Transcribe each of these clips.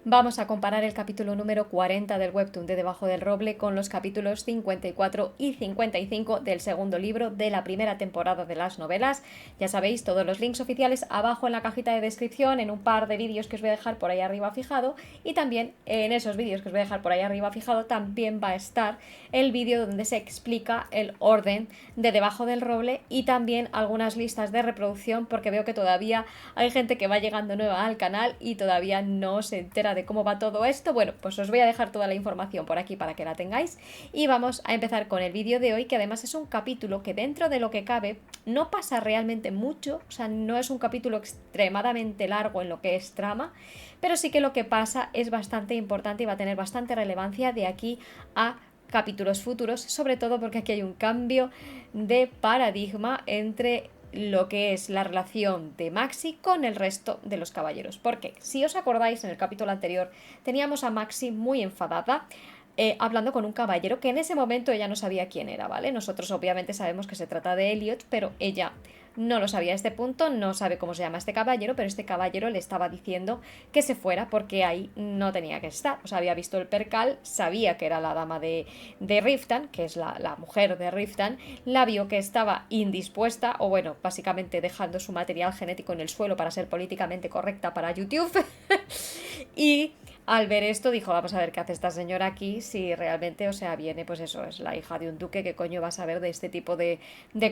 Vamos a comparar el capítulo número 40 del webtoon de Debajo del Roble con los capítulos 54 y 55 del segundo libro de la primera temporada de las novelas. Ya sabéis, todos los links oficiales abajo en la cajita de descripción, en un par de vídeos que os voy a dejar por ahí arriba fijado, y también en esos vídeos que os voy a dejar por ahí arriba fijado también va a estar el vídeo donde se explica el orden de Debajo del Roble y también algunas listas de reproducción, porque veo que todavía hay gente que va llegando nueva al canal y todavía no se entera de cómo va todo esto. Bueno, pues os voy a dejar toda la información por aquí para que la tengáis y vamos a empezar con el vídeo de hoy, que además es un capítulo que dentro de lo que cabe no pasa realmente mucho, o sea, no es un capítulo extremadamente largo en lo que es trama, pero sí que lo que pasa es bastante importante y va a tener bastante relevancia de aquí a capítulos futuros, sobre todo porque aquí hay un cambio de paradigma entre lo que es la relación de Maxi con el resto de los caballeros. Porque, si os acordáis, en el capítulo anterior teníamos a Maxi muy enfadada, hablando con un caballero que en ese momento ella no sabía quién era, ¿vale? Nosotros obviamente sabemos que se trata de Elliot, pero ella no lo sabía a este punto, no sabe cómo se llama este caballero, pero este caballero le estaba diciendo que se fuera porque ahí no tenía que estar. O sea, había visto el percal, sabía que era la dama de Riftan, que es la mujer de Riftan, la vio que estaba indispuesta, o bueno, básicamente dejando su material genético en el suelo para ser políticamente correcta para YouTube. Y al ver esto dijo, vamos a ver qué hace esta señora aquí, si realmente, o sea, viene, pues eso, es la hija de un duque, ¿qué coño va a saber de este tipo de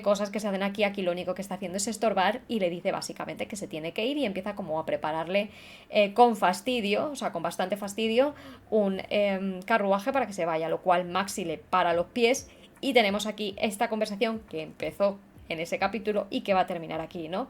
cosas que se hacen aquí? Aquí lo único que está haciendo es estorbar, y le dice básicamente que se tiene que ir y empieza como a prepararle con fastidio, o sea, con bastante fastidio, un carruaje para que se vaya, lo cual Maxi le para los pies y tenemos aquí esta conversación que empezó en ese capítulo y que va a terminar aquí, ¿no?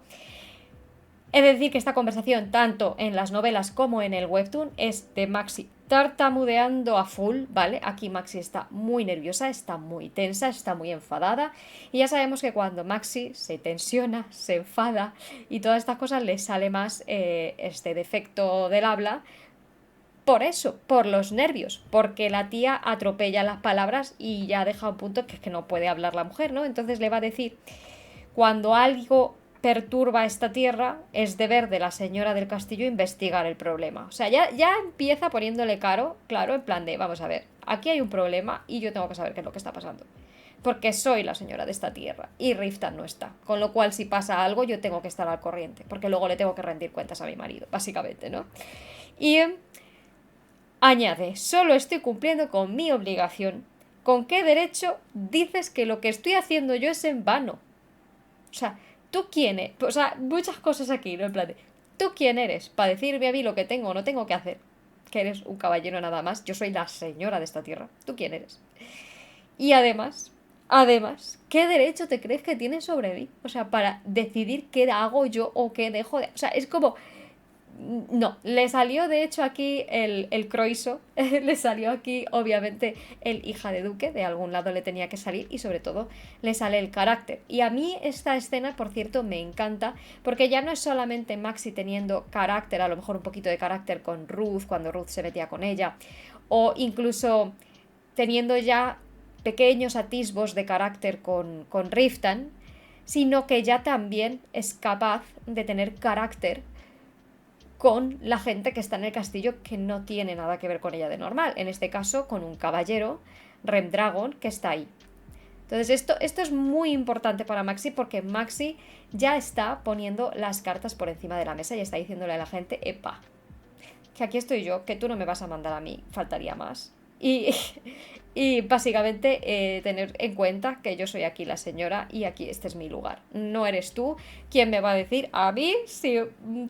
He de decir que esta conversación, tanto en las novelas como en el webtoon, es de Maxi tartamudeando a full, ¿vale? Aquí Maxi está muy nerviosa, está muy tensa, está muy enfadada. Y ya sabemos que cuando Maxi se tensiona, se enfada y todas estas cosas, le sale más este defecto del habla. Por eso, por los nervios, porque la tía atropella las palabras y ya deja un punto que es que no puede hablar la mujer, ¿no? Entonces le va a decir, cuando algo perturba esta tierra, es deber de la señora del castillo investigar el problema. O sea, ya empieza poniéndole claro, en plan de, vamos a ver, aquí hay un problema y yo tengo que saber qué es lo que está pasando. Porque soy la señora de esta tierra y Riftan no está. Con lo cual, si pasa algo, yo tengo que estar al corriente. Porque luego le tengo que rendir cuentas a mi marido, básicamente, ¿no? Y añade, solo estoy cumpliendo con mi obligación. ¿Con qué derecho dices que lo que estoy haciendo yo es en vano? O sea, ¿tú quién eres? O sea, muchas cosas aquí, ¿no? En plan de, ¿tú quién eres? Para decirme a mí lo que tengo o no tengo que hacer. Que eres un caballero nada más. Yo soy la señora de esta tierra. ¿Tú quién eres? Y además, ¿qué derecho te crees que tienes sobre mí? O sea, para decidir qué hago yo o qué dejo de... O sea, es como... No, le salió de hecho aquí el croiso, le salió aquí obviamente el hija de duque, de algún lado le tenía que salir, y sobre todo le sale el carácter. Y a mí esta escena, por cierto, me encanta, porque ya no es solamente Maxi teniendo carácter, a lo mejor un poquito de carácter con Ruth, cuando Ruth se metía con ella, o incluso teniendo ya pequeños atisbos de carácter con Riftan, sino que ya también es capaz de tener carácter con la gente que está en el castillo, que no tiene nada que ver con ella de normal. En este caso, con un caballero, Remdragon, que está ahí. Entonces esto es muy importante para Maxi, porque Maxi ya está poniendo las cartas por encima de la mesa y está diciéndole a la gente, epa, que aquí estoy yo, que tú no me vas a mandar a mí, faltaría más. Y, y básicamente tener en cuenta que yo soy aquí la señora y aquí este es mi lugar. No eres tú quien me va a decir a mí si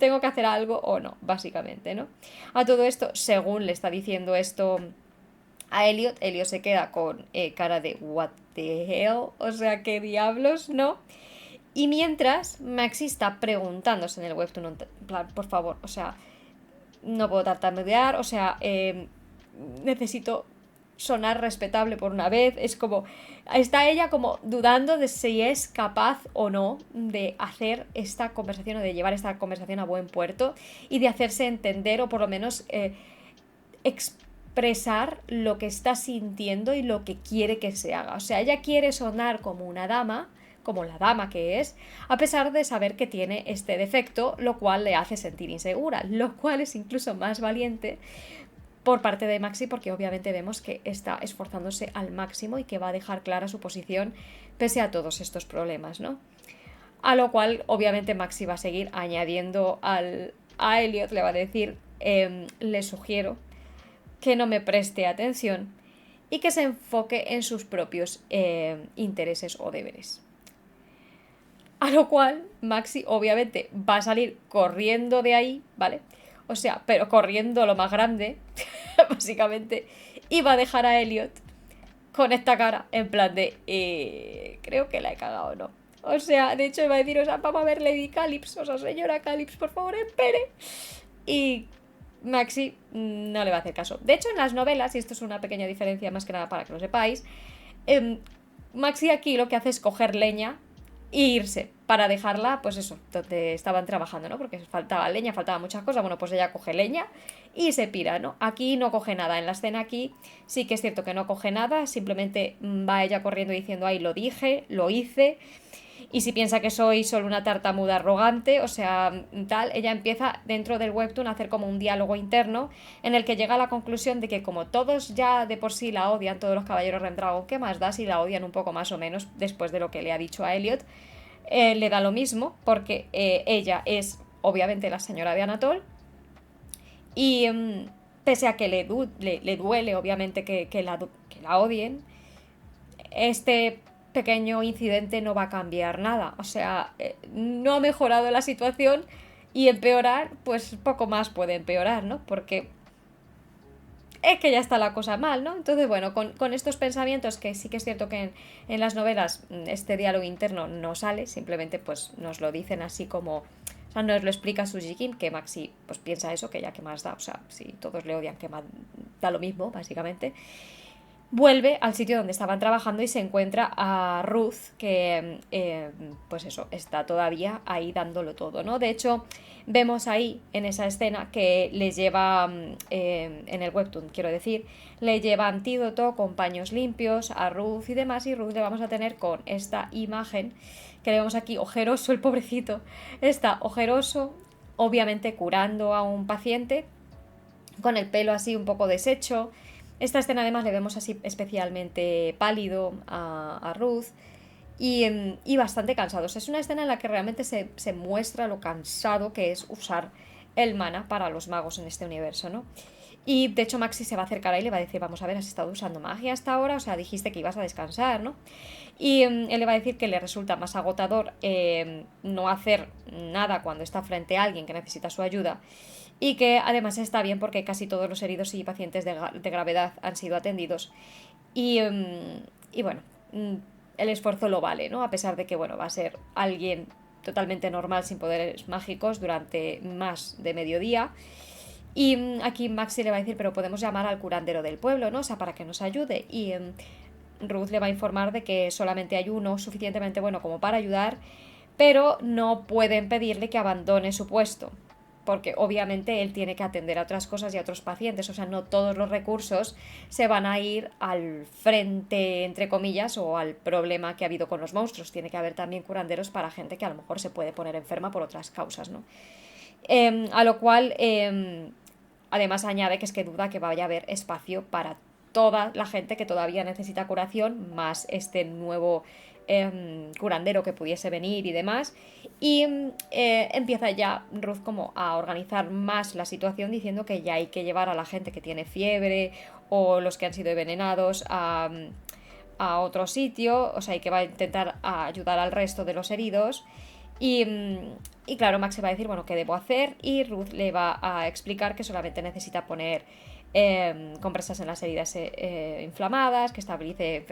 tengo que hacer algo o no, básicamente, ¿no? A todo esto, según le está diciendo esto a Elliot, Elliot se queda con cara de what the hell, o sea, qué diablos, ¿no? Y mientras Maxi está preguntándose en el webtoon, en plan, por favor, o sea, no puedo tartamudear, o sea, necesito sonar respetable por una vez. Es como, está ella como dudando de si es capaz o no de hacer esta conversación o de llevar esta conversación a buen puerto y de hacerse entender, o por lo menos expresar lo que está sintiendo y lo que quiere que se haga. O sea, ella quiere sonar como una dama, como la dama que es, a pesar de saber que tiene este defecto, lo cual le hace sentir insegura, lo cual es incluso más valiente por parte de Maxi, porque obviamente vemos que está esforzándose al máximo y que va a dejar clara su posición pese a todos estos problemas, ¿no? A lo cual obviamente Maxi va a seguir añadiendo a Elliot, le va a decir, le sugiero que no me preste atención y que se enfoque en sus propios intereses o deberes. A lo cual Maxi obviamente va a salir corriendo de ahí, ¿vale? O sea, pero corriendo lo más grande, básicamente, y va a dejar a Elliot con esta cara, en plan de, creo que la he cagado, ¿no? O sea, de hecho iba a decir, o sea, vamos a ver Lady Calypso, o sea, señora Calypso, por favor, espere. Y Maxi no le va a hacer caso. De hecho, en las novelas, y esto es una pequeña diferencia más que nada para que lo sepáis, Maxi aquí lo que hace es coger leña e irse para dejarla, pues eso, donde estaban trabajando, ¿no? Porque faltaba leña, faltaba muchas cosas. Bueno, pues ella coge leña y se pira, ¿no? Aquí no coge nada. En la escena aquí sí que es cierto que no coge nada, simplemente va ella corriendo diciendo, ay, lo dije, lo hice. Y si piensa que soy solo una tartamuda arrogante, o sea, tal, ella empieza dentro del webtoon a hacer como un diálogo interno en el que llega a la conclusión de que como todos ya de por sí la odian, todos los caballeros Rendragon, ¿qué más da si la odian un poco más o menos después de lo que le ha dicho a Elliot? Le da lo mismo porque ella es obviamente la señora de Anatole y pese a que le duele obviamente que la odien, este pequeño incidente no va a cambiar nada. O sea, no ha mejorado la situación y empeorar, pues poco más puede empeorar, ¿no? Porque es que ya está la cosa mal, ¿no? Entonces, bueno, con estos pensamientos, que sí que es cierto que en las novelas este diálogo interno no sale, simplemente pues nos lo dicen así como... O sea, nos lo explica Suzy Kim, que Maxi pues piensa eso, que ya que más da, o sea, si todos le odian, que más da lo mismo, básicamente. Vuelve al sitio donde estaban trabajando y se encuentra a Ruth, que pues eso, está todavía ahí dándolo todo, ¿no? De hecho, vemos ahí en esa escena que le lleva, en el webtoon quiero decir, le lleva antídoto con paños limpios a Ruth y demás, y Ruth le vamos a tener con esta imagen que le vemos aquí, ojeroso, el pobrecito, está ojeroso, obviamente curando a un paciente, con el pelo así un poco deshecho. Esta escena además le vemos así especialmente pálido a Ruth y bastante cansado. O sea, es una escena en la que realmente se muestra lo cansado que es usar el mana para los magos en este universo, ¿no? Y de hecho Maxi se va a acercar ahí y le va a decir, vamos a ver, has estado usando magia hasta ahora, o sea, dijiste que ibas a descansar, ¿no? Y él le va a decir que le resulta más agotador no hacer nada cuando está frente a alguien que necesita su ayuda. Y que además está bien porque casi todos los heridos y pacientes de gravedad han sido atendidos. Y, y bueno, el esfuerzo lo vale, ¿no? A pesar de que, bueno, va a ser alguien totalmente normal sin poderes mágicos durante más de mediodía. Y aquí Maxi le va a decir, pero podemos llamar al curandero del pueblo, ¿no? O sea, para que nos ayude. Y Ruth le va a informar de que solamente hay uno suficientemente bueno como para ayudar, pero no pueden pedirle que abandone su puesto, porque obviamente él tiene que atender a otras cosas y a otros pacientes, o sea, no todos los recursos se van a ir al frente, entre comillas, o al problema que ha habido con los monstruos. Tiene que haber también curanderos para gente que a lo mejor se puede poner enferma por otras causas, ¿no? A lo cual, además añade que es que duda que vaya a haber espacio para toda la gente que todavía necesita curación, más este nuevo curandero que pudiese venir y demás. Y empieza ya Ruth como a organizar más la situación, diciendo que ya hay que llevar a la gente que tiene fiebre o los que han sido envenenados a otro sitio, o sea, y que va a intentar ayudar al resto de los heridos. Y claro, Max se va a decir, bueno, ¿qué debo hacer? Y Ruth le va a explicar que solamente necesita poner compresas en las heridas inflamadas, que estabilice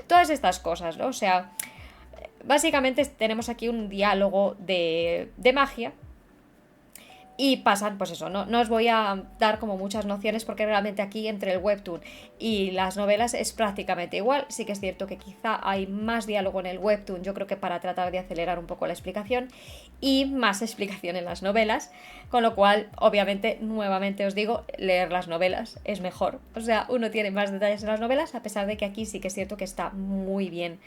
todas estas cosas, ¿no? O sea, básicamente tenemos aquí un diálogo de magia. Y pasan, pues eso, no os voy a dar como muchas nociones porque realmente aquí entre el webtoon y las novelas es prácticamente igual. Sí que es cierto que quizá hay más diálogo en el webtoon, yo creo que para tratar de acelerar un poco la explicación, y más explicación en las novelas, con lo cual, obviamente, nuevamente os digo, leer las novelas es mejor. O sea, uno tiene más detalles en las novelas, a pesar de que aquí sí que es cierto que está muy bien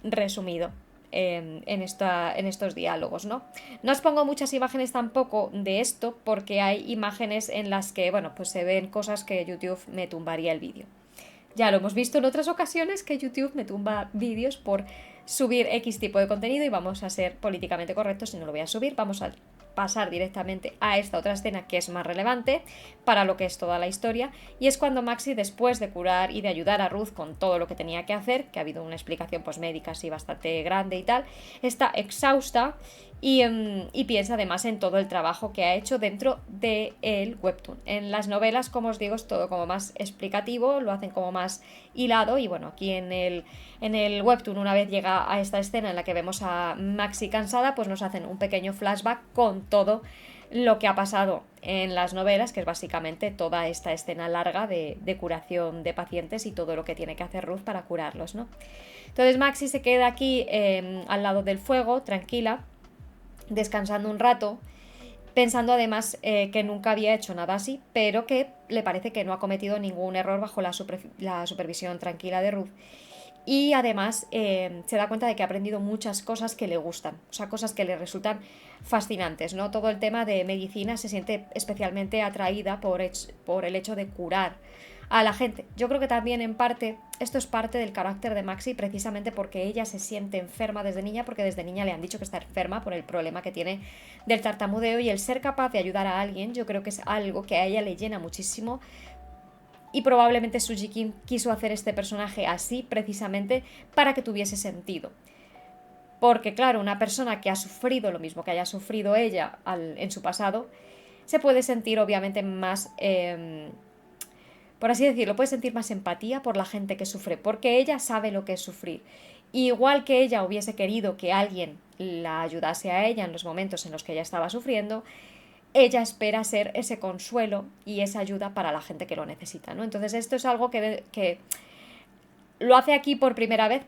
resumido en estos diálogos, ¿no? No os pongo muchas imágenes tampoco de esto, porque hay imágenes en las que, bueno, pues se ven cosas que YouTube me tumbaría el vídeo. Ya lo hemos visto en otras ocasiones que YouTube me tumba vídeos por subir X tipo de contenido, y vamos a ser políticamente correctos si no lo voy a subir. Vamos a pasar directamente a esta otra escena que es más relevante para lo que es toda la historia, y es cuando Maxi, después de curar y de ayudar a Ruth con todo lo que tenía que hacer, que ha habido una explicación pues médica así bastante grande y tal, está exhausta y piensa además en todo el trabajo que ha hecho dentro del webtoon. En las novelas, como os digo, es todo como más explicativo, lo hacen como más hilado, y bueno, aquí en el webtoon, una vez llega a esta escena en la que vemos a Maxi cansada, pues nos hacen un pequeño flashback con todo lo que ha pasado en las novelas, que es básicamente toda esta escena larga de curación de pacientes y todo lo que tiene que hacer Ruth para curarlos, ¿no? Entonces Maxi se queda aquí al lado del fuego, tranquila, descansando un rato, pensando además que nunca había hecho nada así, pero que le parece que no ha cometido ningún error bajo la supervisión tranquila de Ruth. Y además se da cuenta de que ha aprendido muchas cosas que le gustan, o sea, cosas que le resultan fascinantes, ¿no? Todo el tema de medicina, se siente especialmente atraída por el hecho de curar a la gente. Yo creo que también en parte esto es parte del carácter de Maxi, precisamente porque ella se siente enferma desde niña, porque desde niña le han dicho que está enferma por el problema que tiene del tartamudeo, y el ser capaz de ayudar a alguien yo creo que es algo que a ella le llena muchísimo. Y probablemente Suji Kim quiso hacer este personaje así precisamente para que tuviese sentido. Porque claro, una persona que ha sufrido lo mismo que haya sufrido ella en su pasado, se puede sentir obviamente más, por así decirlo, puede sentir más empatía por la gente que sufre, porque ella sabe lo que es sufrir. Y igual que ella hubiese querido que alguien la ayudase a ella en los momentos en los que ella estaba sufriendo, ella espera ser ese consuelo y esa ayuda para la gente que lo necesita, ¿no? Entonces esto es algo que lo hace aquí por primera vez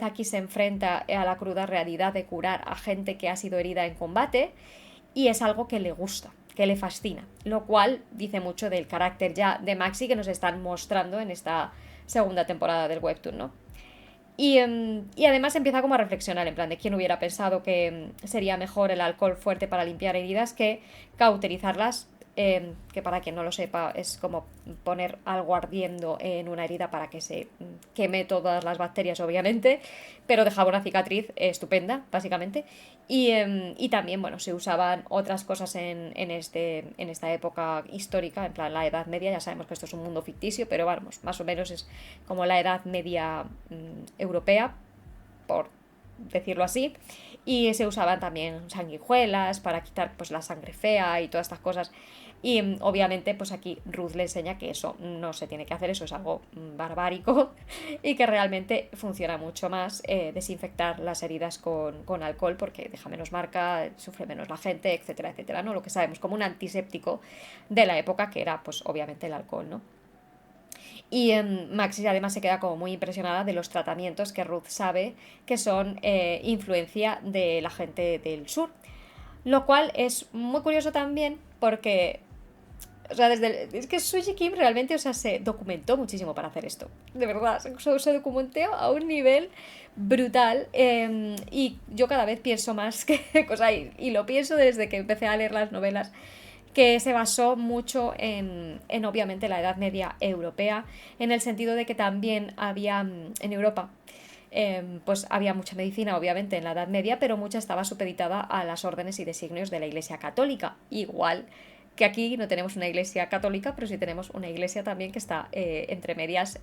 aquí se enfrenta a la cruda realidad de curar a gente que ha sido herida en combate, y es algo que le gusta, que le fascina, lo cual dice mucho del carácter ya de Maxi que nos están mostrando en esta segunda temporada del webtoon, ¿no? Y además empieza como a reflexionar, en plan de quién hubiera pensado que sería mejor el alcohol fuerte para limpiar heridas que cauterizarlas, que para quien no lo sepa es como poner algo ardiendo en una herida para que se queme todas las bacterias, obviamente, pero dejaba una cicatriz estupenda, básicamente. Y también, bueno, se usaban otras cosas en esta época histórica, en plan la Edad Media. Ya sabemos que esto es un mundo ficticio, pero vamos, más o menos es como la Edad Media europea, por decirlo así. Y se usaban también sanguijuelas para quitar pues la sangre fea y todas estas cosas. Y obviamente pues aquí Ruth le enseña que eso no se tiene que hacer, eso es algo barbárico, y que realmente funciona mucho más desinfectar las heridas con alcohol, porque deja menos marca, sufre menos la gente, etcétera, etcétera, ¿no? Lo que sabemos como un antiséptico de la época, que era pues obviamente el alcohol, ¿no? Y Maxi además se queda como muy impresionada de los tratamientos que Ruth sabe que son influencia de la gente del sur. Lo cual es muy curioso también porque, o sea, es que Suji Kim realmente, o sea, se documentó muchísimo para hacer esto. De verdad, se documentó a un nivel brutal, y yo cada vez pienso más que cosa, y lo pienso desde que empecé a leer las novelas, que se basó mucho en obviamente la Edad Media europea, en el sentido de que también había en Europa pues había mucha medicina obviamente en la Edad Media, pero mucha estaba supeditada a las órdenes y designios de la Iglesia Católica, igual que aquí no tenemos una iglesia católica, pero sí tenemos una iglesia también que está entre medias,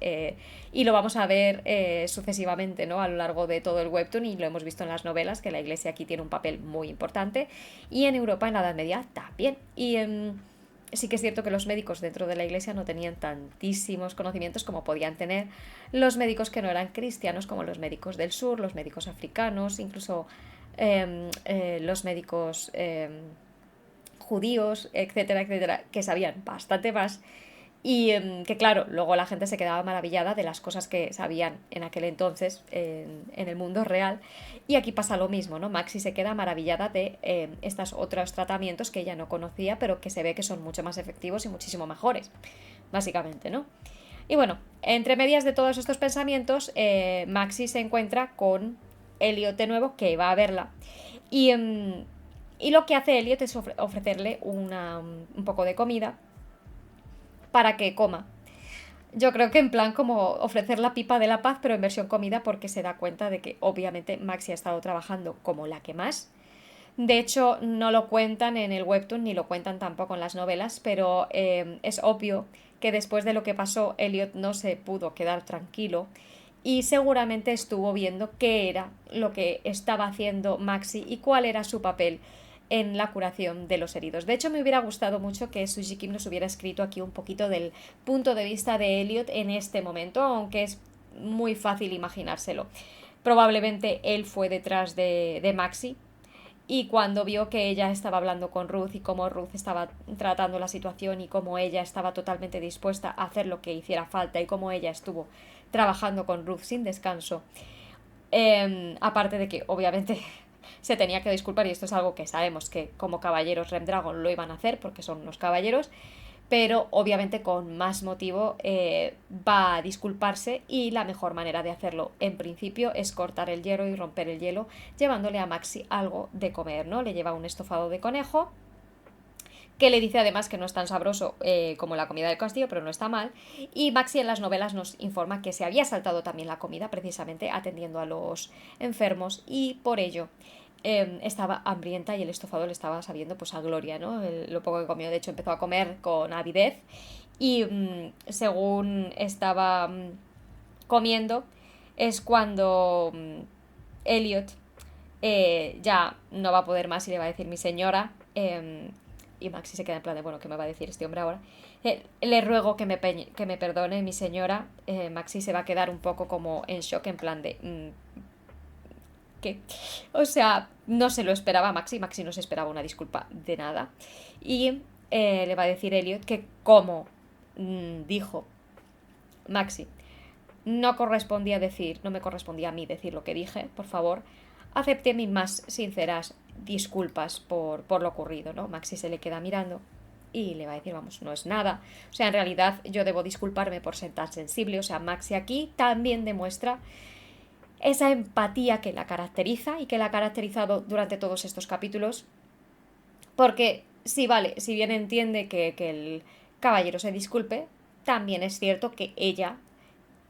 y lo vamos a ver sucesivamente, ¿no? A lo largo de todo el webtoon, y lo hemos visto en las novelas, que la iglesia aquí tiene un papel muy importante, y en Europa en la Edad Media también. Y sí que es cierto que los médicos dentro de la iglesia no tenían tantísimos conocimientos como podían tener los médicos que no eran cristianos, como los médicos del sur, los médicos africanos, incluso los médicos judíos, etcétera, etcétera, que sabían bastante más, y que claro, luego la gente se quedaba maravillada de las cosas que sabían en aquel entonces en el mundo real. Y aquí pasa lo mismo, ¿no? Maxi se queda maravillada de estos otros tratamientos que ella no conocía, pero que se ve que son mucho más efectivos y muchísimo mejores, básicamente, ¿no? Y bueno, entre medias de todos estos pensamientos, Maxi se encuentra con Elliot de nuevo, que va a verla. Y lo que hace Elliot es ofrecerle un poco de comida para que coma. Yo creo que en plan como ofrecer la pipa de la paz, pero en versión comida, porque se da cuenta de que obviamente Maxi ha estado trabajando como la que más. De hecho, no lo cuentan en el webtoon ni lo cuentan tampoco en las novelas, pero es obvio que después de lo que pasó, Elliot no se pudo quedar tranquilo y seguramente estuvo viendo qué era lo que estaba haciendo Maxi y cuál era su papel en la curación de los heridos. De hecho, me hubiera gustado mucho que Suji Kim nos hubiera escrito aquí un poquito del punto de vista de Elliot en este momento, aunque es muy fácil imaginárselo. Probablemente él fue detrás de Maxi, y cuando vio que ella estaba hablando con Ruth y cómo Ruth estaba tratando la situación y cómo ella estaba totalmente dispuesta a hacer lo que hiciera falta y cómo ella estuvo trabajando con Ruth sin descanso, aparte de que obviamente se tenía que disculpar, y esto es algo que sabemos que como caballeros Remdragon lo iban a hacer porque son unos caballeros, pero obviamente con más motivo va a disculparse, y la mejor manera de hacerlo en principio es cortar el hielo y romper el hielo llevándole a Maxi algo de comer, ¿no? Le lleva un estofado de conejo que le dice además que no es tan sabroso como la comida del castillo, pero no está mal, y Maxi en las novelas nos informa que se había saltado también la comida precisamente atendiendo a los enfermos, y por ello estaba hambrienta y el estofado le estaba sabiendo pues a gloria, ¿no? Lo poco que comió, de hecho empezó a comer con avidez, y según estaba comiendo es cuando Elliot ya no va a poder más y le va a decir mi señora, y Maxi se queda en plan de, bueno, ¿qué me va a decir este hombre ahora? Le ruego que me perdone mi señora. Maxi se va a quedar un poco como en shock, en plan de... ¿qué? O sea, no se lo esperaba Maxi no se esperaba una disculpa de nada. Y le va a decir Elliot que como dijo Maxi, no me correspondía a mí decir lo que dije, por favor, acepté mis más sinceras disculpas por lo ocurrido, ¿no? Maxi se le queda mirando y le va a decir, vamos, no es nada. O sea, en realidad yo debo disculparme por ser tan sensible. O sea, Maxi aquí también demuestra esa empatía que la caracteriza y que la ha caracterizado durante todos estos capítulos. Porque sí, vale, si bien entiende que el caballero se disculpe, también es cierto que ella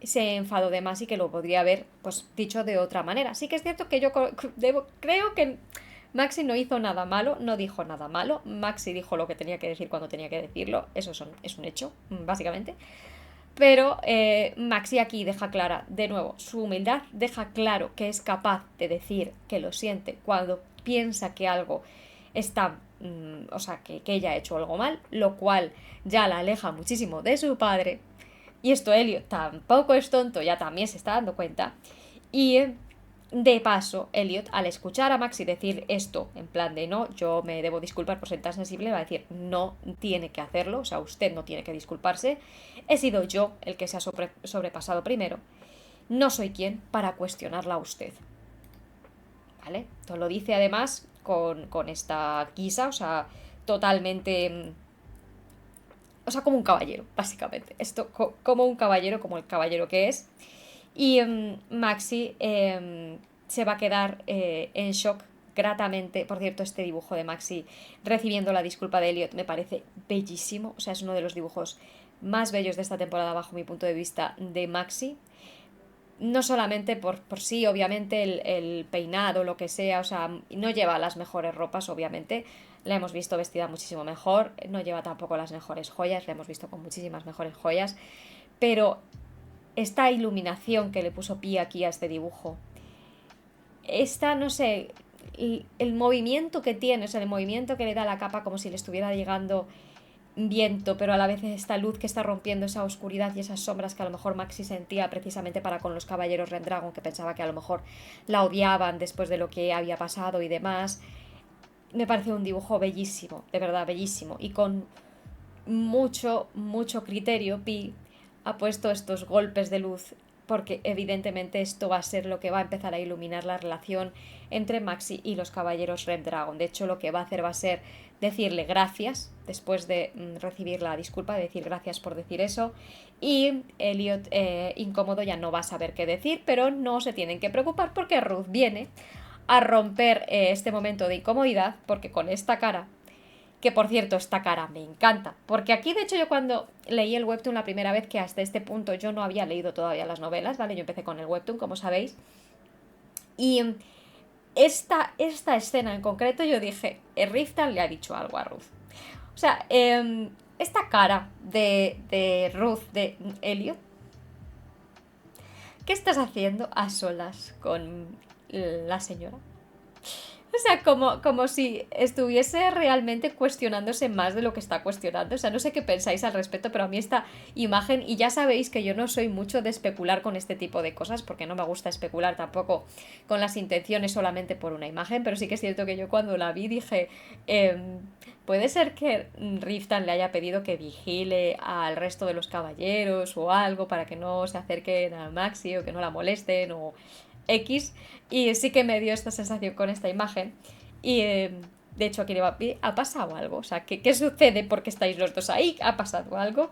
se enfadó de más y que lo podría haber pues dicho de otra manera. Sí que es cierto que yo creo que Maxi no hizo nada malo, no dijo nada malo. Maxi dijo lo que tenía que decir cuando tenía que decirlo. Eso es un hecho, básicamente. Pero Maxi aquí deja clara, de nuevo, su humildad, deja claro que es capaz de decir que lo siente cuando piensa que algo está... o sea, que ella ha hecho algo mal, lo cual ya la aleja muchísimo de su padre. Y esto Elliot tampoco es tonto, ya también se está dando cuenta. Y de paso, Elliot, al escuchar a Maxi decir esto, en plan de no, yo me debo disculpar por ser tan sensible, va a decir, no tiene que hacerlo, o sea, usted no tiene que disculparse, he sido yo el que se ha sobrepasado primero, no soy quien para cuestionarla a usted. ¿Vale? Esto lo dice además con esta guisa, o sea, totalmente... O sea, como un caballero, básicamente. Esto como un caballero, como el caballero que es. Y Maxi se va a quedar en shock gratamente. Por cierto, este dibujo de Maxi recibiendo la disculpa de Elliot me parece bellísimo. O sea, es uno de los dibujos más bellos de esta temporada bajo mi punto de vista de Maxi. No solamente por sí, obviamente, el peinado, lo que sea, o sea, no lleva las mejores ropas, obviamente. La hemos visto vestida muchísimo mejor, no lleva tampoco las mejores joyas, la hemos visto con muchísimas mejores joyas, pero esta iluminación que le puso Pi aquí a este dibujo, esta, no sé, el movimiento que tiene, o sea, el movimiento que le da la capa como si le estuviera llegando viento, pero a la vez esta luz que está rompiendo esa oscuridad y esas sombras que a lo mejor Maxi sentía precisamente para con los caballeros Rendragon, que pensaba que a lo mejor la odiaban después de lo que había pasado y demás. Me pareció un dibujo bellísimo, de verdad bellísimo, y con mucho criterio Pi ha puesto estos golpes de luz porque evidentemente esto va a ser lo que va a empezar a iluminar la relación entre Maxi y los caballeros Red Dragon. De hecho, lo que va a hacer va a ser decirle gracias, después de recibir la disculpa, de decir gracias por decir eso, y Elliot, incómodo, ya no va a saber qué decir, pero no se tienen que preocupar porque Ruth viene a romper este momento de incomodidad, porque con esta cara, que por cierto, esta cara me encanta, porque aquí de hecho yo cuando leí el webtoon la primera vez, que hasta este punto yo no había leído todavía las novelas, ¿vale? Yo empecé con el webtoon, como sabéis, y esta escena en concreto yo dije, Riftan le ha dicho algo a Ruth. O sea, esta cara de Ruth, de Elliot, ¿qué estás haciendo a solas con la señora? O sea, como si estuviese realmente cuestionándose más de lo que está cuestionando. O sea, no sé qué pensáis al respecto, pero a mí esta imagen, y ya sabéis que yo no soy mucho de especular con este tipo de cosas, porque no me gusta especular tampoco con las intenciones solamente por una imagen, pero sí que es cierto que yo cuando la vi dije, puede ser que Riftan le haya pedido que vigile al resto de los caballeros o algo para que no se acerquen a Maxi o que no la molesten o X, y sí que me dio esta sensación con esta imagen. Y de hecho aquí ha pasado algo, o sea, ¿qué sucede porque estáis los dos ahí? ¿Ha pasado algo?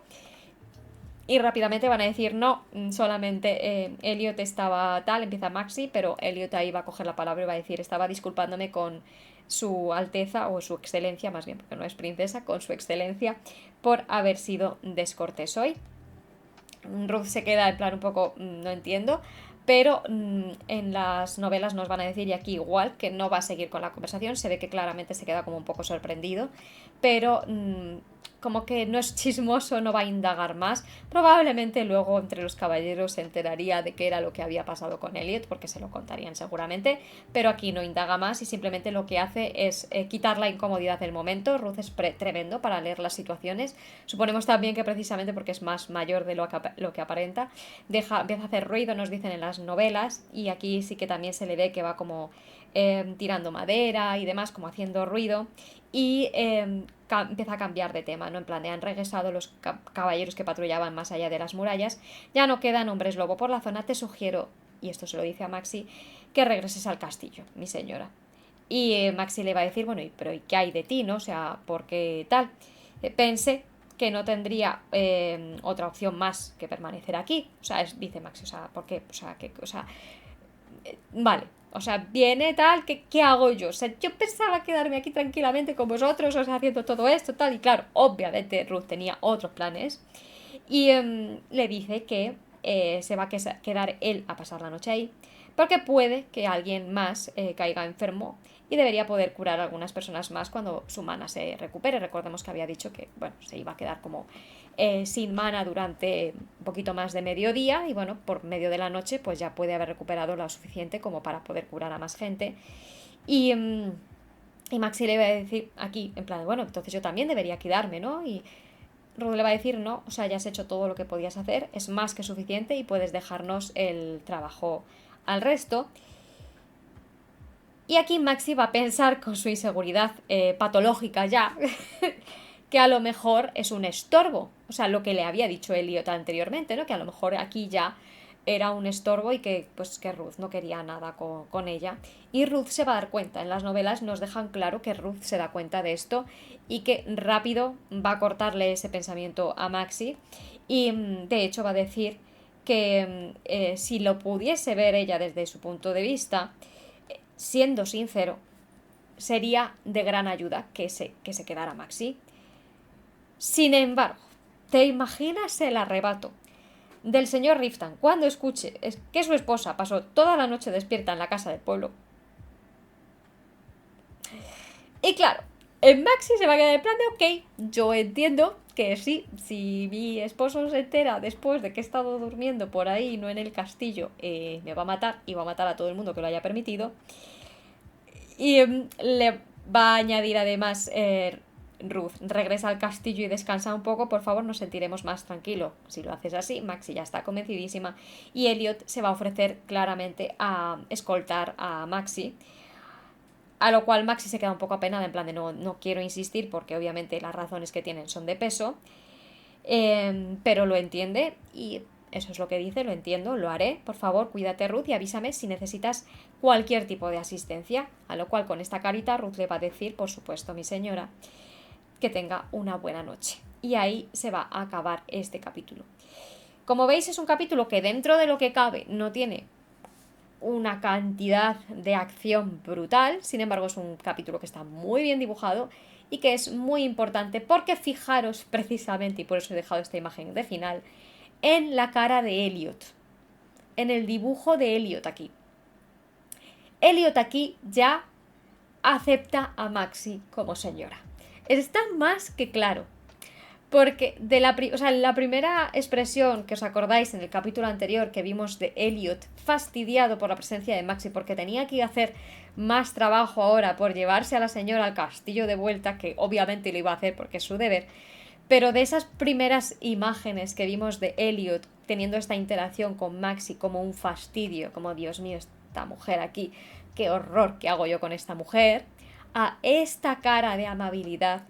Y rápidamente van a decir no, solamente Elliot estaba tal, empieza Maxi, pero Elliot ahí va a coger la palabra y va a decir, estaba disculpándome con su alteza o su excelencia, más bien porque no es princesa, con su excelencia por haber sido descortés hoy. Ruth se queda en plan un poco, no entiendo, pero en las novelas nos van a decir, y aquí igual, que no va a seguir con la conversación, se ve que claramente se queda como un poco sorprendido, pero como que no es chismoso, no va a indagar más. Probablemente luego entre los caballeros se enteraría de qué era lo que había pasado con Elliot, porque se lo contarían seguramente, pero aquí no indaga más y simplemente lo que hace es quitar la incomodidad del momento. Ruth es tremendo para leer las situaciones. Suponemos también que precisamente porque es más mayor de lo que aparenta, empieza a hacer ruido, nos dicen en las novelas, y aquí sí que también se le ve que va como tirando madera y demás, como haciendo ruido, y empieza a cambiar de tema, ¿no? En plan de han regresado los caballeros que patrullaban más allá de las murallas, ya no quedan hombres lobo por la zona, te sugiero, y esto se lo dice a Maxi, que regreses al castillo, mi señora. Y Maxi le va a decir, bueno, pero ¿y qué hay de ti, no? O sea, ¿por qué tal? Pensé que no tendría otra opción más que permanecer aquí. O sea, dice Maxi, o sea, ¿por qué? O sea, vale, o sea, viene tal, ¿qué hago yo? O sea, yo pensaba quedarme aquí tranquilamente con vosotros, o sea, haciendo todo esto, tal, y claro, obviamente Ruth tenía otros planes, y le dice que se va a quedar él a pasar la noche ahí, porque puede que alguien más caiga enfermo y debería poder curar a algunas personas más cuando su mana se recupere. Recordemos que había dicho que, bueno, se iba a quedar como sin mana durante un poquito más de mediodía y bueno, por medio de la noche pues ya puede haber recuperado lo suficiente como para poder curar a más gente. Y, y Maxi le va a decir aquí, en plan, bueno, entonces yo también debería quedarme, ¿no? Y Rod le va a decir, no, o sea, ya has hecho todo lo que podías hacer, es más que suficiente y puedes dejarnos el trabajo al resto. Y aquí Maxi va a pensar con su inseguridad patológica ya, que a lo mejor es un estorbo. O sea, lo que le había dicho Elliot anteriormente, ¿no? Que a lo mejor aquí ya era un estorbo y que, pues, que Ruth no quería nada con ella. Y Ruth se va a dar cuenta. En las novelas nos dejan claro que Ruth se da cuenta de esto y que rápido va a cortarle ese pensamiento a Maxi. Y de hecho va a decir que si lo pudiese ver ella desde su punto de vista, siendo sincero, sería de gran ayuda que se quedara Maxi. Sin embargo, ¿te imaginas el arrebato del señor Riftan cuando escuche que su esposa pasó toda la noche despierta en la casa del pueblo? Y claro, en Maxi se va a quedar en plan de ok, yo entiendo que sí, si mi esposo se entera después de que he estado durmiendo por ahí, no en el castillo, me va a matar y va a matar a todo el mundo que lo haya permitido. Y le va a añadir además Ruth, regresa al castillo y descansa un poco, por favor, nos sentiremos más tranquilo. Si lo haces así, Maxi ya está convencidísima y Elliot se va a ofrecer claramente a escoltar a Maxi, a lo cual Maxi se queda un poco apenada en plan de no quiero insistir porque obviamente las razones que tienen son de peso, pero lo entiende y eso es lo que dice, lo entiendo, lo haré. Por favor, cuídate, Ruth, y avísame si necesitas cualquier tipo de asistencia. A lo cual, con esta carita, Ruth le va a decir, por supuesto, mi señora, que tenga una buena noche. Y ahí se va a acabar este capítulo. Como veis, es un capítulo que dentro de lo que cabe no tiene una cantidad de acción brutal, sin embargo es un capítulo que está muy bien dibujado y que es muy importante porque fijaros precisamente, y por eso he dejado esta imagen de final, en la cara de Elliot, en el dibujo de Elliot aquí. Elliot aquí ya acepta a Maxi como señora. Está más que claro. Porque la primera expresión que os acordáis en el capítulo anterior que vimos de Elliot fastidiado por la presencia de Maxi porque tenía que hacer más trabajo ahora por llevarse a la señora al castillo de vuelta, que obviamente lo iba a hacer porque es su deber, pero de esas primeras imágenes que vimos de Elliot teniendo esta interacción con Maxi como un fastidio, como Dios mío, esta mujer aquí, qué horror que hago yo con esta mujer, a esta cara de amabilidad,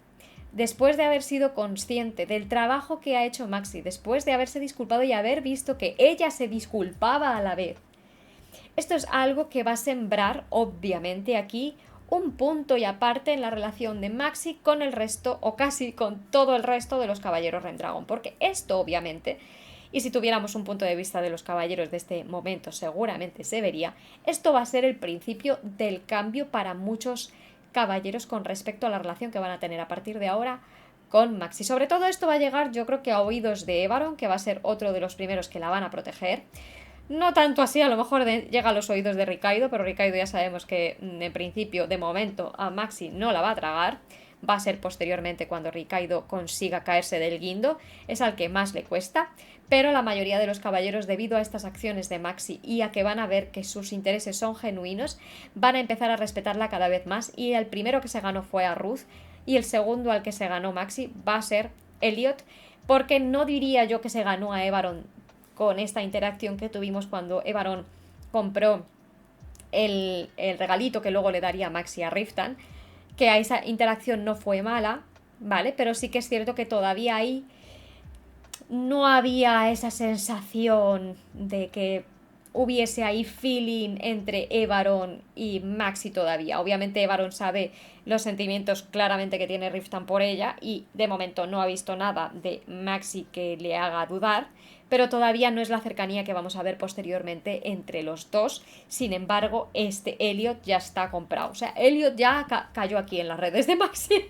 después de haber sido consciente del trabajo que ha hecho Maxi, después de haberse disculpado y haber visto que ella se disculpaba a la vez. Esto es algo que va a sembrar, obviamente, aquí un punto y aparte en la relación de Maxi con el resto, o casi con todo el resto de los caballeros Rendragon, porque esto, obviamente, y si tuviéramos un punto de vista de los caballeros de este momento, seguramente se vería, esto va a ser el principio del cambio para muchos caballeros con respecto a la relación que van a tener a partir de ahora con Maxi. Sobre todo esto va a llegar, yo creo que a oídos de Evaron, que va a ser otro de los primeros que la van a proteger. No tanto así, a lo mejor llega a los oídos de Rikaido, pero Rikaido ya sabemos que en principio, de momento, a Maxi no la va a tragar. Va a ser posteriormente cuando Rikaido consiga caerse del guindo, es al que más le cuesta, pero la mayoría de los caballeros, debido a estas acciones de Maxi y a que van a ver que sus intereses son genuinos, van a empezar a respetarla cada vez más, y el primero que se ganó fue a Ruth, y el segundo al que se ganó Maxi va a ser Elliot, porque no diría yo que se ganó a Evaron con esta interacción que tuvimos cuando Evaron compró el regalito que luego le daría Maxi a Riftan, que a esa interacción no fue mala, ¿vale? Pero sí que es cierto que todavía ahí no había esa sensación de que hubiese ahí feeling entre Evaron y Maxi todavía. Obviamente Evaron sabe los sentimientos claramente que tiene Riftan por ella y de momento no ha visto nada de Maxi que le haga dudar, pero todavía no es la cercanía que vamos a ver posteriormente entre los dos. Sin embargo, este Elliot ya está comprado. O sea, Elliot ya cayó aquí en las redes de Maxi.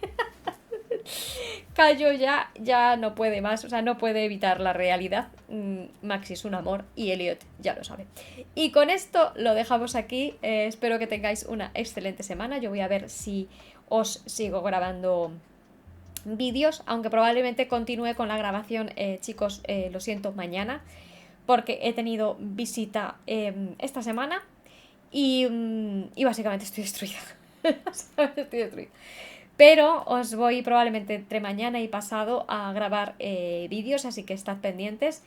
Cayó ya no puede más, o sea, no puede evitar la realidad. Maxi es un amor y Elliot ya lo sabe. Y con esto lo dejamos aquí. Espero que tengáis una excelente semana. Yo voy a ver si os sigo grabando vídeos, aunque probablemente continúe con la grabación, chicos, lo siento, mañana, porque he tenido visita esta semana y básicamente estoy destruida. Estoy destruida. Pero os voy probablemente entre mañana y pasado a grabar vídeos, así que estad pendientes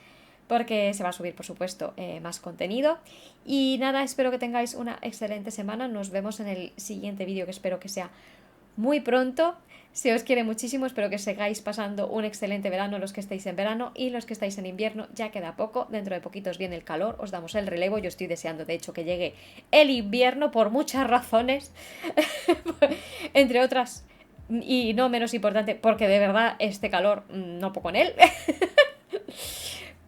porque se va a subir, por supuesto, más contenido. Y nada, espero que tengáis una excelente semana. Nos vemos en el siguiente vídeo, que espero que sea muy pronto. Se os quiere muchísimo, espero que sigáis pasando un excelente verano los que estéis en verano, y los que estáis en invierno ya queda poco, dentro de poquitos viene el calor, os damos el relevo. Yo estoy deseando de hecho que llegue el invierno por muchas razones, entre otras y no menos importante, porque de verdad este calor no puedo con él.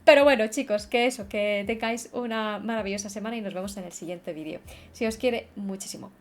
Pero bueno, chicos, que eso, que tengáis una maravillosa semana y nos vemos en el siguiente vídeo. Se os quiere muchísimo.